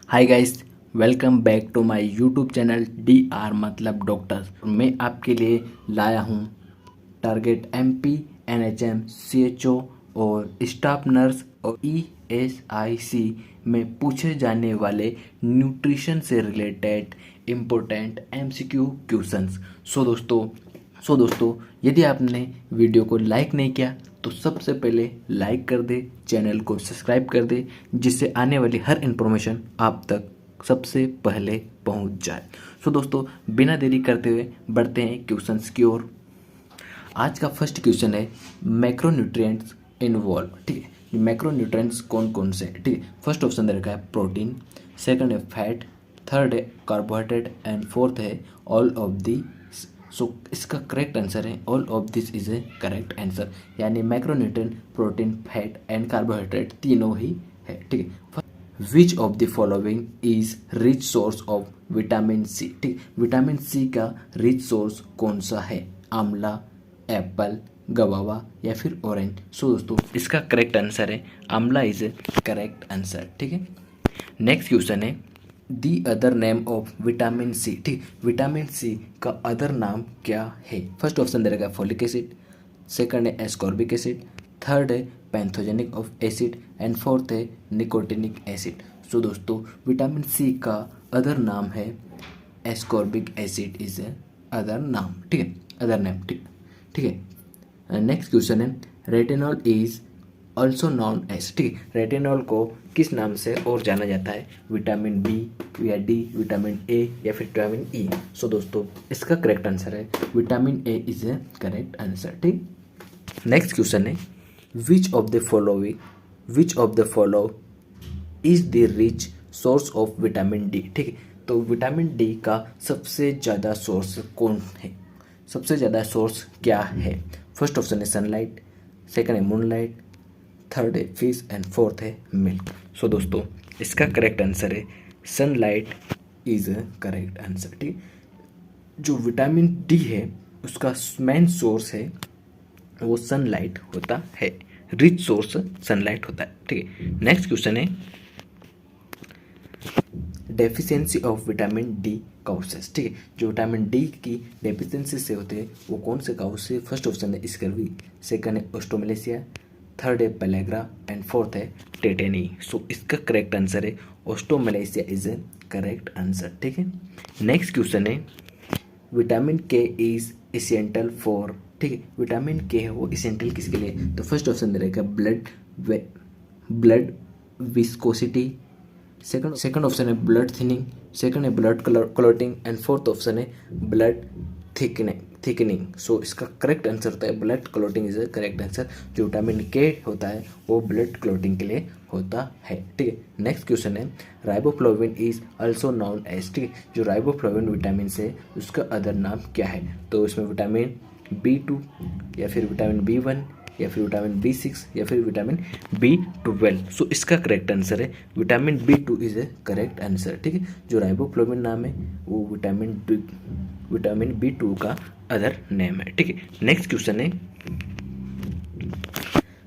Hi guys, welcome back to my YouTube channel D R मतलब doctor. मैं आपके लिए लाया हूँ टारगेट एमपी, एनएचएम, सीएचओ और स्टाफ नर्स और ईएसआईसी में पूछे जाने वाले न्यूट्रिशन से related important MCQ questions. So दोस्तों यदि आपने वीडियो को लाइक नहीं किया तो सबसे पहले लाइक कर दे, चैनल को सब्सक्राइब कर दे, जिससे आने वाली हर इन्फॉर्मेशन आप तक सबसे पहले पहुंच जाए। सो दोस्तों बिना देरी करते हुए बढ़ते हैं क्वेश्चंस की ओर। आज का फर्स्ट क्वेश्चन है मैक्रोन्यूट्रिएंट्स इन्वॉल्व। ठीक है, मैक्रोन्यूट्रिएंट्स कौन कौन से हैं? ठीक है, फर्स्ट ऑप्शन दे रखा है प्रोटीन, सेकंड है फैट, थर्ड है कार्बोहाइड्रेट एंड फोर्थ है ऑल ऑफ दी। सो इसका करेक्ट आंसर है all of this is a correct answer, यानी macronutrient protein, fat and carbohydrate तीनों ही है। ठीक है, which of the following is rich source of vitamin C. ठीक, विटामिन सी का रिच सोर्स कौन सा है? आंवला, एप्पल, गवावा या फिर ऑरेंज। सो दोस्तों इसका करेक्ट आंसर है आंवला इज ए करेक्ट आंसर। ठीक है, नेक्स्ट क्वेश्चन है the other name of vitamin C. ठीक, विटामिन सी का अदर नाम क्या है? फर्स्ट ऑप्शन दे रखा है फोलिक एसिड, सेकंड है एस्कॉर्बिक एसिड, थर्ड है pantothenic of acid and fourth है निकोटिनिक एसिड। सो दोस्तों विटामिन सी का अदर नाम है ascorbic acid is a other name. ठीक है, अदर नेम। ठीक है, नेक्स्ट क्वेश्चन है retinol is also known as. ठीक है, रेटिनॉल को किस नाम से और जाना जाता है? विटामिन बी या डी, विटामिन ए या फिर विटामिन ई। सो दोस्तों इसका करेक्ट आंसर है vitamin A is a correct answer. ठीक, नेक्स्ट क्वेश्चन है which of the follow is the rich source of vitamin D. ठीक है, तो विटामिन डी का सबसे ज़्यादा सोर्स कौन है? सबसे ज़्यादा सोर्स क्या है? फर्स्ट ऑप्शन है सनलाइट, सेकंड है मूनलाइट, थर्ड है फिश एंड फोर्थ है मिल्क। सो दोस्तों इसका करेक्ट आंसर है sunlight is a correct answer. ठीक, जो विटामिन डी है उसका मेन सोर्स है वो सनलाइट होता है, रिच सोर्स सनलाइट होता है। ठीक है, नेक्स्ट क्वेश्चन है डेफिशिएंसी ऑफ विटामिन डी काउसेस। ठीक है, जो विटामिन डी की डेफिशिएंसी से होते हैं वो कौन से काउस से? फर्स्ट ऑप्शन है स्कर्वी, सेकंड है ऑस्टोमेलेसिया, थर्ड है पेलेग्रा एंड फोर्थ है टेटेनी। सो इसका करेक्ट आंसर है ऑस्टोमेलेसिया इज ए करेक्ट आंसर। ठीक है, नेक्स्ट क्वेश्चन है vitamin K is essential for. ठीक है, विटामिन के है वो इसेंशियल किसके लिए? तो फर्स्ट ऑप्शन दे रहेगा ब्लड विस्कोसिटी, सेकंड ऑप्शन है ब्लड थिनिंग, सेकंड है blood clotting and fourth option है ब्लड थिकनिंग। सो इसका करेक्ट आंसर होता है blood clotting is the correct answer. जो विटामिन के होता है वो ब्लड क्लॉटिंग के लिए होता है। ठीक है, नेक्स्ट क्वेश्चन है riboflavin is also known as. ठीक है, जो राइबोफ्लाविन विटामिन से उसका अदर नाम क्या है? तो इसमें विटामिन B2 या फिर विटामिन B1 या फिर विटामिन B6 या फिर विटामिन B12। सो इसका करेक्ट आंसर है vitamin B2 is a correct answer. ठीक है, जो राइबोफ्लाविन नाम है वो विटामिन B2 का अदर नेम है। ठीक है, नेक्स्ट क्वेश्चन है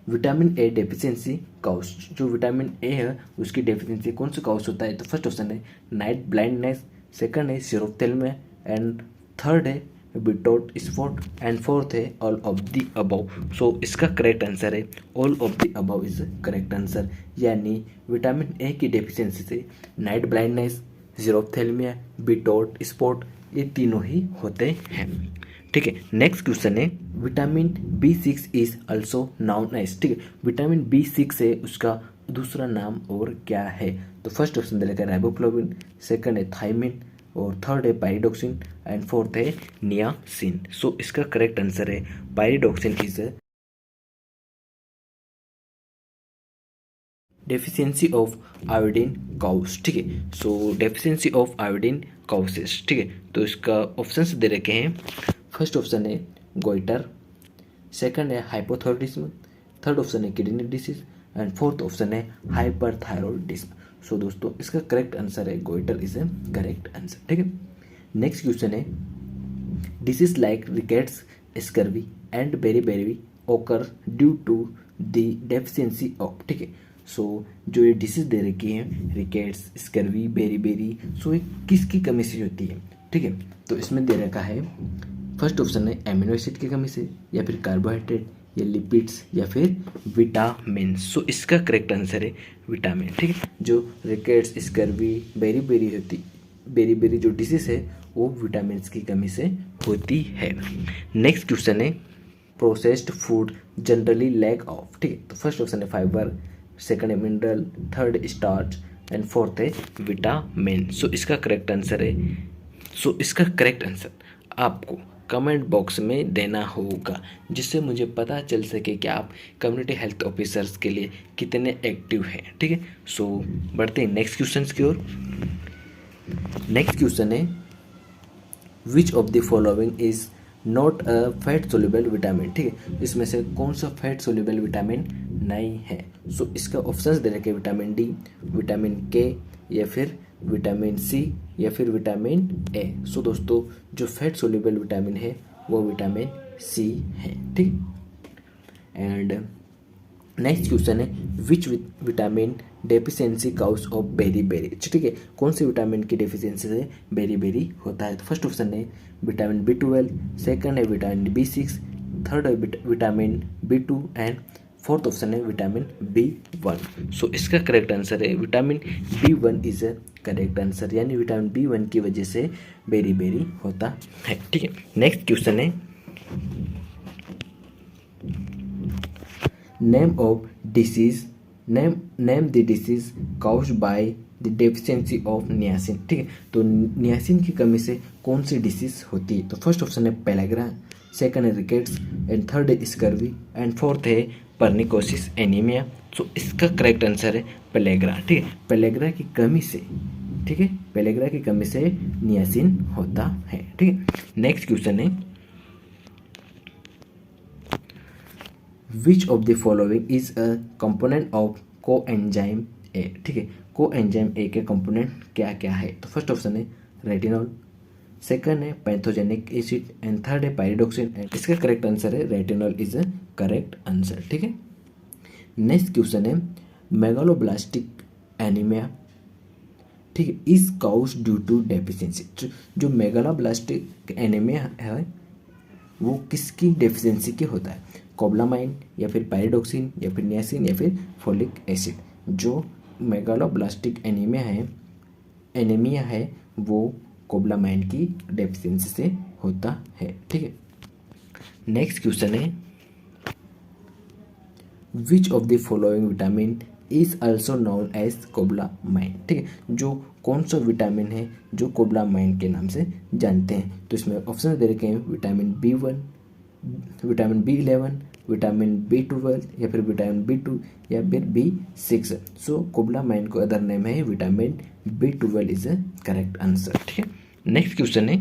विटामिन ए डेफिशिएंसी काउस। जो विटामिन ए है उसकी डेफिशिएंसी कौन सा काउस होता है? तो फर्स्ट ऑप्शन है नाइट ब्लाइंडनेस, सेकंड है सीरोप्थेल्मिया एंड थर्ड है बिटोट स्पॉट एंड फोर्थ है all of the above. So इसका करेक्ट आंसर है all of the above is correct answer, यानी विटामिन ए की डेफिशिएंसी से नाइट ब्लाइंडनेस, जीरोप्थेल्मिया, बिटोट स्पॉट ये तीनों ही होते हैं। ठीक है, नेक्स्ट क्वेश्चन है vitamin B6 is also known as. ठीक है, विटामिन B6 है उसका दूसरा नाम और क्या है? तो फर्स्ट ऑप्शन दे रखा है राइबोफ्लाविन, सेकंड है थायमिन और थर्ड है पाइरिडॉक्सिन एंड फोर्थ है नियासिन। सो इसका करेक्ट आंसर है pyridoxine is deficiency of iodine cause. ठीक है, so deficiency of iodine causes. ठीक है, तो इसका ऑप्शंस दे रखे हैं। फर्स्ट ऑप्शन है गोइटर, सेकंड है हाइपोथायरॉयडिज्म, थर्ड ऑप्शन है kidney disease and fourth option है हाइपरथायरॉयडिज्म। सो दोस्तों इसका करेक्ट आंसर है goitre is a correct answer. ठीक है, नेक्स्ट क्वेश्चन है disease like rickets, scurvy and beri occur due to the deficiency of. ठीक है, सो जो ये डिसीज दे रखी है रिकेट्स, स्कर्वी, बेरी, सो ये किसकी कमी से होती है, ठीक है। तो इसमें दे रखा है फर्स्ट ऑप्शन है एमिनो एसिड की कमी से, या फिर कार्बोहाइड्रेट, या लिपिड्स, या फिर विटामिन। सो इसका करेक्ट आंसर है विटामिन, ठीक है। जो रिकेट्स, स्कर्वी, बेरी जो डिसीज है वो विटामिन की कमी से होती है। नेक्स्ट क्वेश्चन है processed food generally lack of, ठीक है। तो फर्स्ट ऑप्शन है फाइबर, सेकंड है mineral, third starch and fourth है विटामिन। सो इसका करेक्ट आंसर आपको कमेंट बॉक्स में देना होगा, जिससे मुझे पता चल सके कि आप कम्युनिटी हेल्थ ऑफिसर्स के लिए कितने एक्टिव हैं, ठीक है। सो बढ़ते हैं नेक्स्ट क्वेश्चन की ओर। नेक्स्ट क्वेश्चन है which of the following is not a fat soluble vitamin, ठीक है। इसमें से कौन सा फैट सोल्यूबल विटामिन नहीं है। सो इसका ऑप्शंस दे रखे विटामिन डी, विटामिन के, या फिर विटामिन सी, या फिर विटामिन ए। सो दोस्तों जो फैट सोल्यूबल विटामिन है वो विटामिन सी है, ठीक। एंड नेक्स्ट क्वेश्चन है which vitamin deficiency cause of beri, ठीक है। कौन से विटामिन की डेफिशिएंसी से बेरी होता है। तो फर्स्ट ऑप्शन है विटामिन B12, सेकंड है विटामिन B6, थर्ड है vitamin B2 and fourth option है विटामिन B1। सो इसका करेक्ट आंसर है vitamin B1 is a correct answer, यानी विटामिन B1 की वजह से बेरी होता है, ठीक है। नेक्स्ट क्वेश्चन है name of disease, name the disease caused by the deficiency of niacin, ठीक है। तो नियासिन की कमी से कौन सी डिसीज होती है। तो फर्स्ट ऑप्शन है पेलेग्रा, सेकंड है रिकेट्स एंड थर्ड है स्कर्वी एंड फोर्थ है परनिकोसिस एनीमिया। सो इसका करेक्ट आंसर है पेलेग्रा, ठीक है। पेलेग्रा की कमी से, ठीक है, पेलेग्रा की कमी से नियासिन होता है, ठीक है। नेक्स्ट क्वेश्चन है which of the following is a component of coenzyme A, ठीक है। कोएंजाइम ए के कंपोनेंट क्या क्या है। तो फर्स्ट ऑप्शन है रेटिनॉल, सेकंड है पैथोजेनिक एसिड एंड थर्ड है पायरिडोक्सिन। इसका करेक्ट आंसर है retinol is a correct answer, ठीक है। नेक्स्ट क्वेश्चन है मेगालोब्लास्टिक एनीमिया, ठीक है, is caused due to deficiency. जो मेगालोब्लास्टिक एनीमिया है वो किसकी डेफिशिएंसी के होता है, कोबलामाइन, या फिर पायरिडोक्सिन, या फिर नियासिन, या फिर फोलिक एसिड। जो मेगालोब्लास्टिक एनीमिया है वो कोबलामाइन की डेफिशिएंसी से होता है, ठीक है। नेक्स्ट क्वेश्चन है which of the following vitamin is also known as cobalamin, ठीक है। जो कौन सा विटामिन है जो कोबलामाइन के नाम से जानते हैं। तो इसमें ऑप्शन दे रखे हैं vitamin B1, vitamin B11, vitamin B12, या फिर विटामिन B2, या फिर B6। सो कोबलामाइन को अदर नेम है vitamin B12 is a correct answer, ठीक है। नेक्स्ट क्वेश्चन है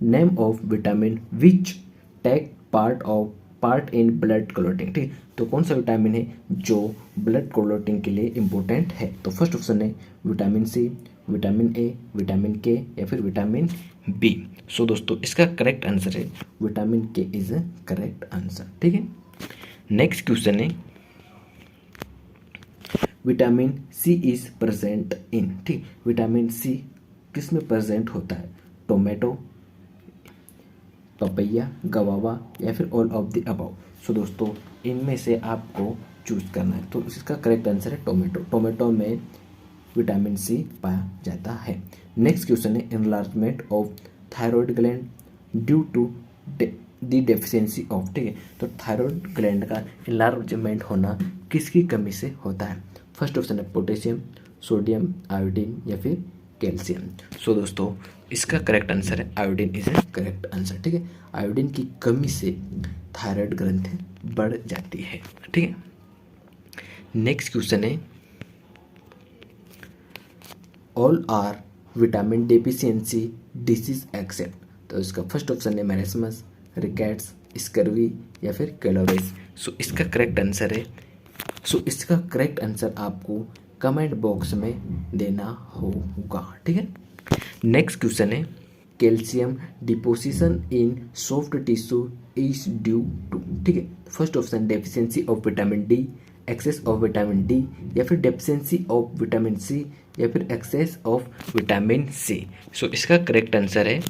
name of vitamin which take part in blood clotting, ठीक है। तो कौन सा विटामिन है जो ब्लड क्लॉटिंग के लिए इंपॉर्टेंट है। तो फर्स्ट ऑप्शन है vitamin C, vitamin A, vitamin K, या फिर विटामिन बी। सो दोस्तों इसका करेक्ट आंसर है vitamin K is a correct answer, ठीक है। नेक्स्ट क्वेश्चन है vitamin C is present in, ठीक। विटामिन सी किस में प्रेजेंट होता है, टोमेटो, पपैया, गवावा, या फिर all of the above. So दोस्तों इनमें से आपको चूज करना है। तो इसका करेक्ट आंसर है टोमेटो। टोमेटो में विटामिन सी पाया जाता है। नेक्स्ट क्वेश्चन है enlargement of thyroid gland due to the deficiency of, ठीक है। तो थायराइड ग्लैंड का एनलार्जमेंट होना किसकी कमी से होता है। फर्स्ट ऑप्शन है पोटेशियम, सोडियम, आयोडीन, या फिर कैल्शियम। सो दोस्तों इसका करेक्ट आंसर है iodine is a correct answer, ठीक है। आयोडीन की कमी से थायराइड ग्रंथि बढ़ जाती है, ठीक है। नेक्स्ट क्वेश्चन है all are vitamin deficiency disease except. तो इसका फर्स्ट ऑप्शन है मैरेस्मस, रिकेट्स, स्कर्वी, या फिर कैलोरेस। सो इसका करेक्ट आंसर आपको कमेंट बॉक्स में देना होगा, ठीक है। नेक्स्ट क्वेश्चन है calcium deposition in soft tissue is due to, ठीक है। First option deficiency of vitamin D, excess of vitamin D, या फिर डेफिशिएंसी ऑफ विटामिन सी, या फिर excess of vitamin C. So इसका करेक्ट आंसर है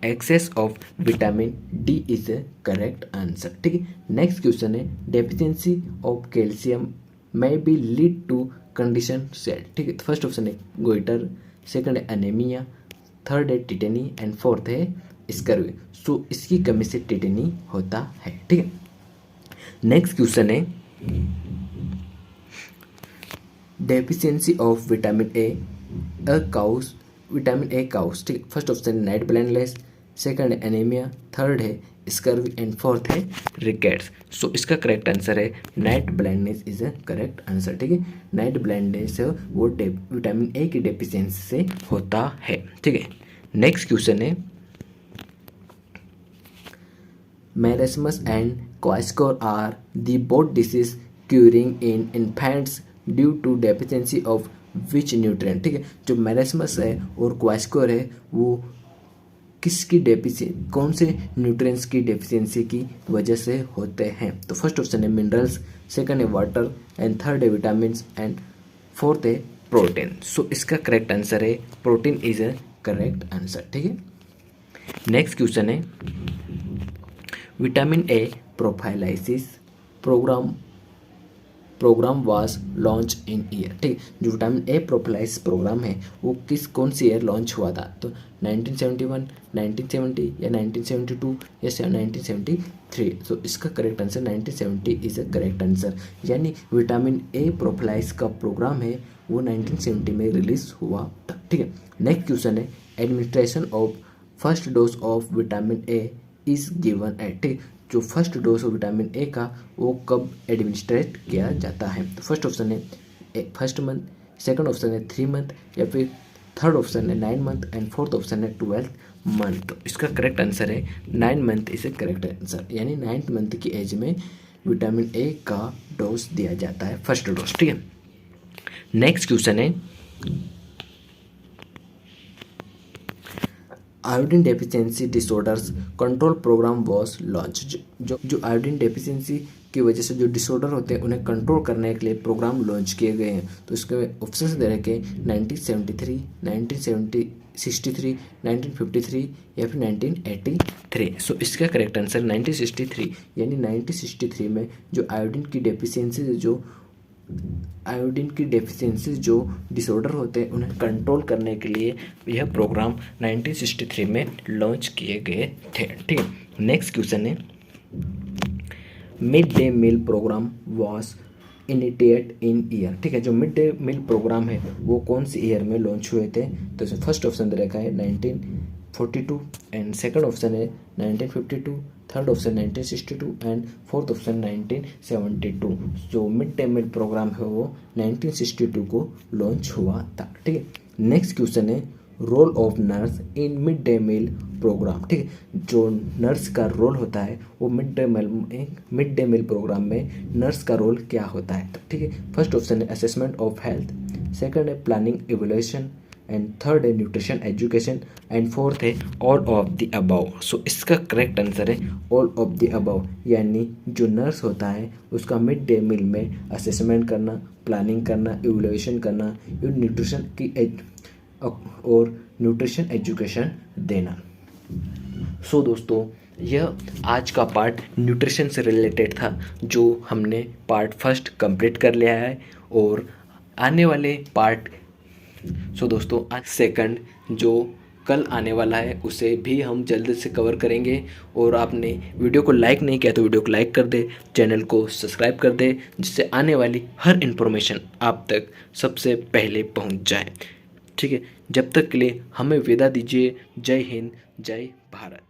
excess of vitamin D is a correct answer, ठीक है। नेक्स्ट क्वेश्चन है deficiency of calcium may be lead to condition set, ठीक है। फर्स्ट ऑप्शन है गोइटर, सेकंड है एनीमिया, थर्ड है टिटेनी एंड फोर्थ है स्कर्वी। सो इसकी कमी से टिटेनी होता है, ठीक है। नेक्स्ट क्वेश्चन है deficiency of vitamin A causes, vitamin A causes, ठीक है। फर्स्ट ऑप्शन है नाइट ब्लाइंडनेस, सेकंड है एनीमिया, थर्ड है स्कर्वी एंड फोर्थ है रिकेट्स। सो इसका करेक्ट आंसर है night blindness is a correct answer, ठीक है। नाइट ब्लाइंडनेस वो विटामिन ए की डेफिशिएंसी से होता है, ठीक है। नेक्स्ट क्वेश्चन है marasmus and kwashiorkor are the both disease curing in infants due to deficiency of which nutrient, ठीक है। जो मेरेस्मस है और क्वास्कोर है वो किसकी डेफिशिएंसी, कौन से न्यूट्रिएंट्स की डेफिशिएंसी की वजह से होते हैं? तो फर्स्ट ऑप्शन है मिनरल्स, सेकंड है वाटर एंड थर्ड है विटामिन्स एंड फोर्थ है प्रोटीन। सो इसका करेक्ट आंसर है protein is a correct answer, ठीक है। नेक्स्ट क्वेश्चन है vitamin A prophylaxis programme was launch in year, ठीक है। जो विटामिन ए प्रोफाइलाइसिस प्रोग्राम है वो कौन सी ईयर लॉन्च हुआ था? तो 1971, 1970 या 1972 या 1973। तो इसका correct answer 1970 is a correct answer, यानी विटामिन ए प्रोफाइलाइसिस का प्रोग्राम है वो 1970 में रिलीज हुआ था, ठीक है। नेक्स्ट क्वेश्चन है administration of first dose of vitamin A is given at, ठीक। जो फर्स्ट डोज ऑफ विटामिन ए का वो कब एडमिनिस्ट्रेट किया जाता है? तो फर्स्ट ऑप्शन है फर्स्ट मंथ, सेकंड ऑप्शन है 3 मंथ, या फिर थर्ड ऑप्शन है 9 मंथ एंड फोर्थ ऑप्शन है 12 मंथ। तो इसका करेक्ट आंसर है 9 month is a correct answer, यानी 9th मंथ की एज में विटामिन ए का डोज दिया जाता है, फर्स्ट डोज, ठीक है। नेक्स्ट क्वेश्चन है iodine deficiency disorders control programme was launch. जो आयोडीन डेफिशिएंसी की वजह से जो डिसऑर्डर होते हैं उन्हें कंट्रोल करने के लिए प्रोग्राम लॉन्च किए गए हैं। तो इसके ऑप्शन दे रखे 1973, 1963, 1953 या फिर 1983। सो इसका करेक्ट आंसर 1963, यानी 1963 में जो आयोडीन की डेफिशिएंसी जो डिसऑर्डर होते हैं उन्हें कंट्रोल करने के लिए यह प्रोग्राम 1963 में लॉन्च किए गए थे, ठीक है। नेक्स्ट क्वेश्चन है mid day meal programme was initiated in year, ठीक है। जो मिड डे मील प्रोग्राम है वो कौन सी ईयर में लॉन्च हुए थे? तो इसमें फर्स्ट ऑप्शन दे रखा है 1942 एंड सेकंड ऑप्शन है 1952, third option 1962 and fourth option 1972। जो मिड डे मील प्रोग्राम है वो 1962 को लॉन्च हुआ था, ठीक है। नेक्स्ट क्वेश्चन है role of nurse in mid day meal programme, ठीक है। जो नर्स का रोल होता है वो मिड डे मील प्रोग्राम में नर्स का रोल क्या होता है? तो ठीक है, फर्स्ट ऑप्शन है असेसमेंट ऑफ हेल्थ, सेकंड है प्लानिंग इवोल्यूशन एंड थर्ड है न्यूट्रिशन एजुकेशन एंड फोर्थ है all of the above. So इसका करेक्ट आंसर है ऑल ऑफ द अबव, यानी जो नर्स होता है उसका मिड डे मील में असेसमेंट करना, प्लानिंग करना, इवोल्यूशन करना, न्यूट्रिशन की और न्यूट्रिशन एजुकेशन देना। सो दोस्तों यह आज का पार्ट न्यूट्रिशन से रिलेटेड था जो हमने पार्ट फर्स्ट कंप्लीट कर लिया है, और आने वाले पार्ट दोस्तों आज सेकंड जो कल आने वाला है उसे भी हम जल्द से कवर करेंगे। और आपने वीडियो को लाइक नहीं किया तो वीडियो को लाइक कर दे, चैनल को सब्सक्राइब कर दे, जिससे आने वाली हर इन्फॉर्मेशन आप तक सबसे पहले पहुंच जाए। ठीक है, जब तक के लिए हमें विदा दीजिए। जय हिंद, जय भारत।